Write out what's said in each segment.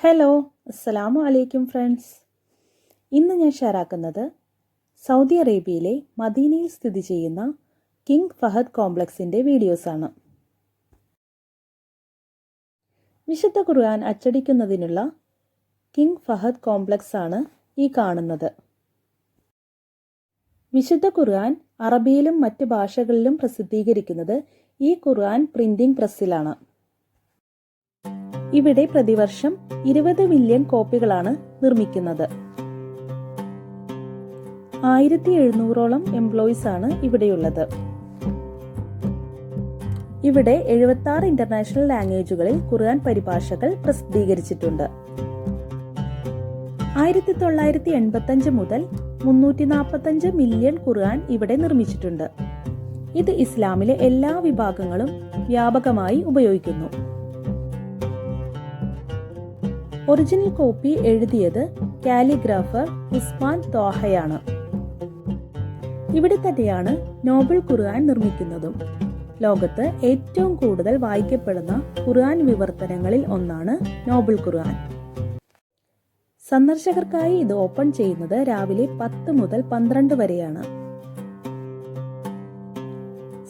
Hello, അസ്സലാമു അലൈക്കും friends. ഇന്ന് ഞാൻ ഷെയർ ആക്കുന്നത് സൗദി അറേബ്യയിലെ മദീനയിൽ സ്ഥിതി ചെയ്യുന്ന കിങ് ഫഹദ് കോംപ്ലക്സിൻ്റെ വീഡിയോസാണ്. വിശുദ്ധ ഖുർആൻ അച്ചടിക്കുന്നതിനുള്ള കിങ് ഫഹദ് കോംപ്ലക്സ് ആണ് ഈ കാണുന്നത്. വിശുദ്ധ ഖുർആൻ അറബിയിലും മറ്റ് ഭാഷകളിലും പ്രസിദ്ധീകരിക്കുന്നത് ഈ ഖുർആൻ പ്രിന്റിംഗ് പ്രസ്സിലാണ്. ഇവിടെ പ്രതിവർഷം 20 മില്യൺ കോപ്പികളാണ് നിർമ്മിക്കുന്നത്. 1700ഓളം എംപ്ലോയീസ് ആണ് ഇവിടെയുള്ളത്. ഇവിടെ 76 ഇന്റർനാഷണൽ ലാംഗ്വേജുകളിൽ ഖുർആൻ പരിഭാഷകൾ പ്രസിദ്ധീകരിച്ചിട്ടുണ്ട്. 1985 മുതൽ 345 മില്യൺ ഖുർആൻ ഇവിടെ നിർമ്മിച്ചിട്ടുണ്ട്. ഇത് ഇസ്ലാമിലെ എല്ലാ വിഭാഗങ്ങളും വ്യാപകമായി ഉപയോഗിക്കുന്നു. ഒറിജിനൽ കോപ്പി എഴുതിയത് കാലിഗ്രാഫർ ഉസ്മാൻ തോഹയാണ്. ഇവിടെ തന്നെയാണ് നോബിൾ ഖുർആൻ നിർമ്മിക്കുന്നതും. ലോകത്ത് ഏറ്റവും കൂടുതൽ വായിക്കപ്പെടുന്ന ഖുർആൻ വിവർത്തനങ്ങളിൽ ഒന്നാണ് നോബിൾ ഖുർആൻ. സന്ദർശകർക്കായി ഇത് ഓപ്പൺ ചെയ്യുന്നത് രാവിലെ 10 മുതൽ 12 വരെയാണ്.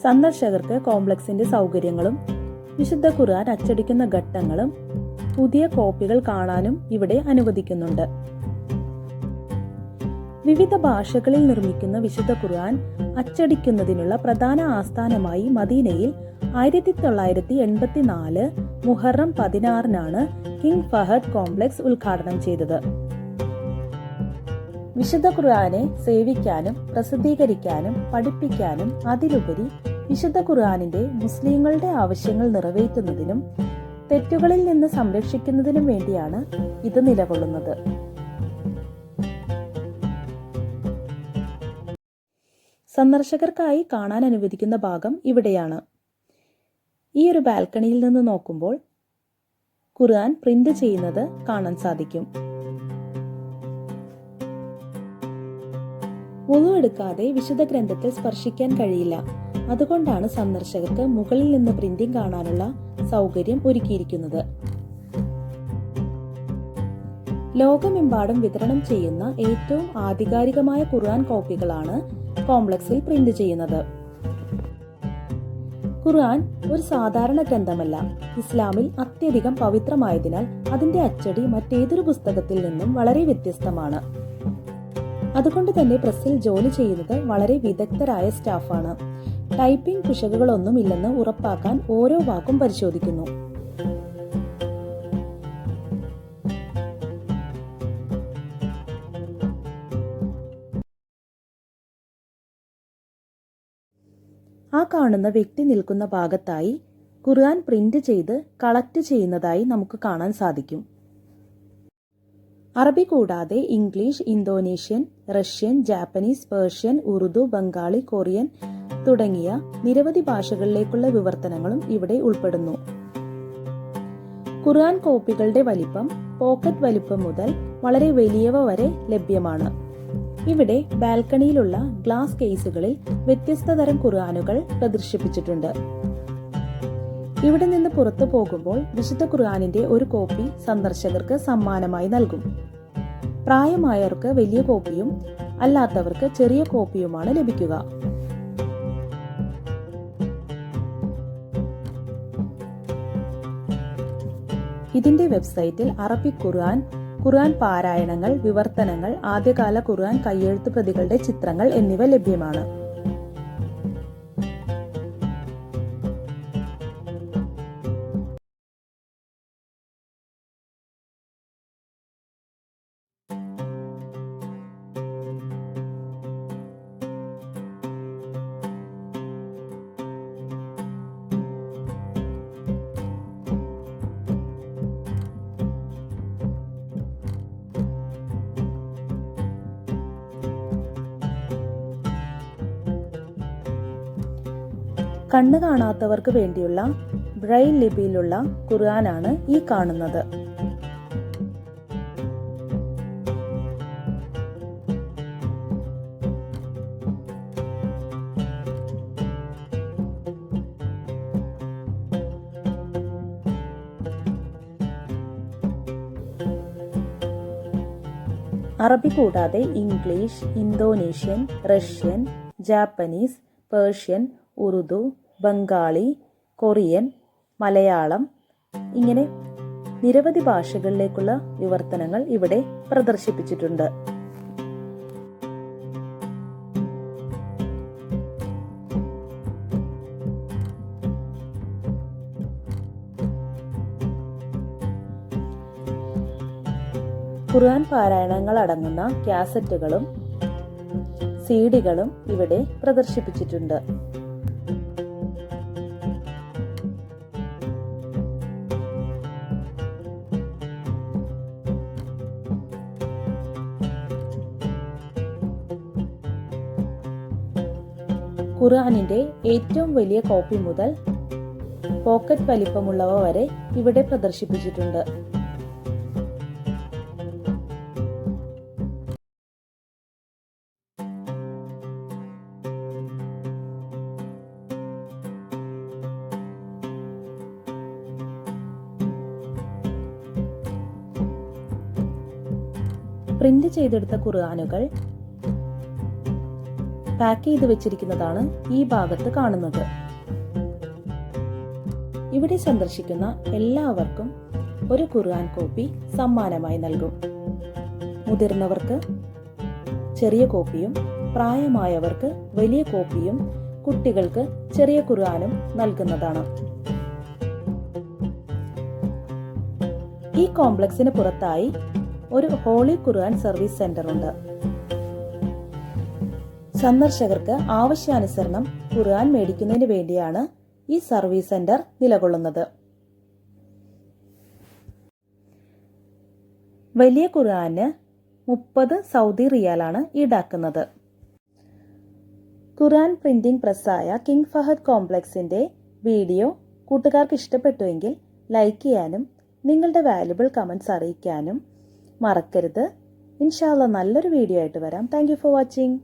സന്ദർശകർക്ക് കോംപ്ലക്സിന്റെ സൗകര്യങ്ങളും വിശുദ്ധ ഖുർആൻ അച്ചടിക്കുന്ന ഘട്ടങ്ങളും പുതിയ കോപ്പികൾ കാണാനും ഇവിടെ അനുവദിക്കുന്നുണ്ട്. വിവിധ ഭാഷകളിൽ നിർമ്മിക്കുന്ന വിശുദ്ധ ഖുർആൻ അച്ചടിക്കുന്നതിനുള്ള പ്രധാന ആസ്ഥാനമായി മദീനയിൽ 1984 മുഹറം 16 കിങ് ഫഹദ് കോംപ്ലക്സ് ഉദ്ഘാടനം ചെയ്തത്. വിശുദ്ധ ഖുർആനെ സേവിക്കാനും പ്രസിദ്ധീകരിക്കാനും പഠിപ്പിക്കാനും അതിലുപരി വിശുദ്ധ ഖുർആനിന്റെ മുസ്ലിങ്ങളുടെ ആവശ്യങ്ങൾ നിറവേറ്റുന്നതിനും തെറ്റുകളിൽ നിന്ന് സംരക്ഷിക്കുന്നതിനും വേണ്ടിയാണ് ഇത് നിലകൊള്ളുന്നത്. സന്ദർശകർക്കായി കാണാൻ അനുവദിക്കുന്ന ഭാഗം ഇവിടെയാണ്. ഈ ഒരു ബാൽക്കണിയിൽ നിന്ന് നോക്കുമ്പോൾ ഖുർആൻ പ്രിന്റ് ചെയ്യുന്നത് കാണാൻ സാധിക്കും. വുളു എടുക്കാതെ വിശുദ്ധ ഗ്രന്ഥത്തിൽ സ്പർശിക്കാൻ കഴിയില്ല. അതുകൊണ്ടാണ് സന്ദർശകർക്ക് മുകളിൽ നിന്ന് പ്രിന്റിംഗ് കാണാനുള്ള സൗകര്യം ഒരുക്കിയിരിക്കുന്നത്. ലോകമെമ്പാടും വിതരണം ചെയ്യുന്ന ഏറ്റവും ആധികാരികമായ ഖുർആൻ കോപ്പികളാണ് കോംപ്ലക്സിൽ പ്രിന്റ് ചെയ്യുന്നത്. ഖുർആൻ ഒരു സാധാരണ ഗ്രന്ഥമല്ല. ഇസ്ലാമിൽ അത്യധികം പവിത്രമായതിനാൽ അതിന്റെ അച്ചടി മറ്റേതൊരു പുസ്തകത്തിൽ നിന്നും വളരെ വ്യത്യസ്തമാണ്. അതുകൊണ്ട് തന്നെ പ്രസ്സിൽ ജോലി ചെയ്യുന്നത് വളരെ വിദഗ്ധരായ സ്റ്റാഫാണ്. ടൈപ്പിംഗ് പിശകുകളൊന്നുമില്ലെന്ന് ഉറപ്പാക്കാൻ ഓരോ വാക്കും പരിശോധിക്കുന്നു. ആ കാണുന്ന വ്യക്തി നിൽക്കുന്ന ഭാഗത്തായി ഖുർആൻ പ്രിന്റ് ചെയ്ത് കളക്ട് ചെയ്യുന്നതായി നമുക്ക് കാണാൻ സാധിക്കും. അറബി കൂടാതെ English, Indonesian, Russian, Japanese, Persian, Urdu, Bengali, Korean തുടങ്ങിയ നിരവധി ഭാഷകളിലേക്കുള്ള വിവർത്തനങ്ങളും ഇവിടെ ഉൾപ്പെടുന്നു. ഖുർആൻ കോപ്പികളുടെ വലിപ്പം പോക്കറ്റ് വലിപ്പം മുതൽ വളരെ വലിയവ വരെ ലഭ്യമാണ്. ഇവിടെ ബാൽക്കണിയിലുള്ള ഗ്ലാസ് കേസുകളിൽ വ്യത്യസ്ത തരം ഖുർആനുകൾ പ്രദർശിപ്പിച്ചിട്ടുണ്ട്. ഇവിടെ നിന്ന് പുറത്തു പോകുമ്പോൾ വിശുദ്ധ ഖുർആനിന്റെ ഒരു കോപ്പി സന്ദർശകർക്ക് സമ്മാനമായി നൽകും. പ്രായമായവർക്ക് വലിയ കോപ്പിയും അല്ലാത്തവർക്ക് ചെറിയ കോപ്പിയുമാണ് ലഭിക്കുക. ഇതിന്റെ വെബ്സൈറ്റിൽ അറബിക് ഖുർആൻ, ഖുർആൻ പാരായണങ്ങൾ, വിവർത്തനങ്ങൾ, ആദ്യകാല ഖുർആൻ കയ്യെഴുത്ത് പ്രതികളുടെ ചിത്രങ്ങൾ എന്നിവ ലഭ്യമാണ്. കണ്ണ് കാണാത്തവർക്ക് വേണ്ടിയുള്ള ബ്രൈൽ ലിപിയിലുള്ള ഖുർആനാണ് ഈ കാണുന്നത്. അറബി കൂടാതെ English, Indonesian, Russian, Japanese, Persian, Urdu, Bengali, Korean, Malayalam ഇങ്ങനെ നിരവധി ഭാഷകളിലേക്കുള്ള വിവർത്തനങ്ങൾ ഇവിടെ പ്രദർശിപ്പിച്ചിട്ടുണ്ട്. ഖുർആൻ പാരായണങ്ങൾ അടങ്ങുന്ന കാസറ്റുകളും സിഡികളും ഇവിടെ പ്രദർശിപ്പിച്ചിട്ടുണ്ട്. ഖുർആനിന്റെ ഏറ്റവും വലിയ കോപ്പി മുതൽ പോക്കറ്റ് വലിപ്പമുള്ളവ വരെ ഇവിടെ പ്രദർശിപ്പിച്ചിട്ടുണ്ട്. പ്രിന്റ് ചെയ്തെടുത്ത ഖുർആനുകൾ പാക്ക് ചെയ്ത് വെച്ചിരിക്കുന്നതാണ് ഈ ഭാഗത്ത് കാണുന്നത്. ഇവിടെ സന്ദർശിക്കുന്ന എല്ലാവർക്കും ഒരു ഖുർആൻ കോപ്പി സമ്മാനമായി നൽകും. മുതിർന്നവർക്ക് ചെറിയ കോപ്പിയും പ്രായമായവർക്ക് വലിയ കോപ്പിയും കുട്ടികൾക്ക് ചെറിയ ഖുർആനും നൽകുന്നതാണ്. ഈ കോംപ്ലക്സിന് പുറത്തായി ഒരു ഹോളി ഖുർആൻ സർവീസ് സെന്റർ ഉണ്ട്. സന്ദർശകർക്ക് ആവശ്യാനുസരണം ഖുർആൻ മേടിക്കുന്നതിന് വേണ്ടിയാണ് ഈ സർവീസ് സെന്റർ നിലകൊള്ളുന്നത്. വലിയ ഖുർആന് 30 സൗദി റിയാലാണ് ഈടാക്കുന്നത്. ഖുർആൻ പ്രിന്റിംഗ് പ്രസ്സായ കിങ് ഫഹദ് കോംപ്ലക്സിന്റെ വീഡിയോ കൂട്ടുകാർക്ക് ഇഷ്ടപ്പെട്ടുവെങ്കിൽ ലൈക്ക് ചെയ്യാനും നിങ്ങളുടെ വാല്യുബിൾ കമന്റ്സ് അറിയിക്കാനും മറക്കരുത്. ഇൻഷാ അല്ലാഹ് നല്ലൊരു വീഡിയോ ആയിട്ട് വരാം. Thank you for watching.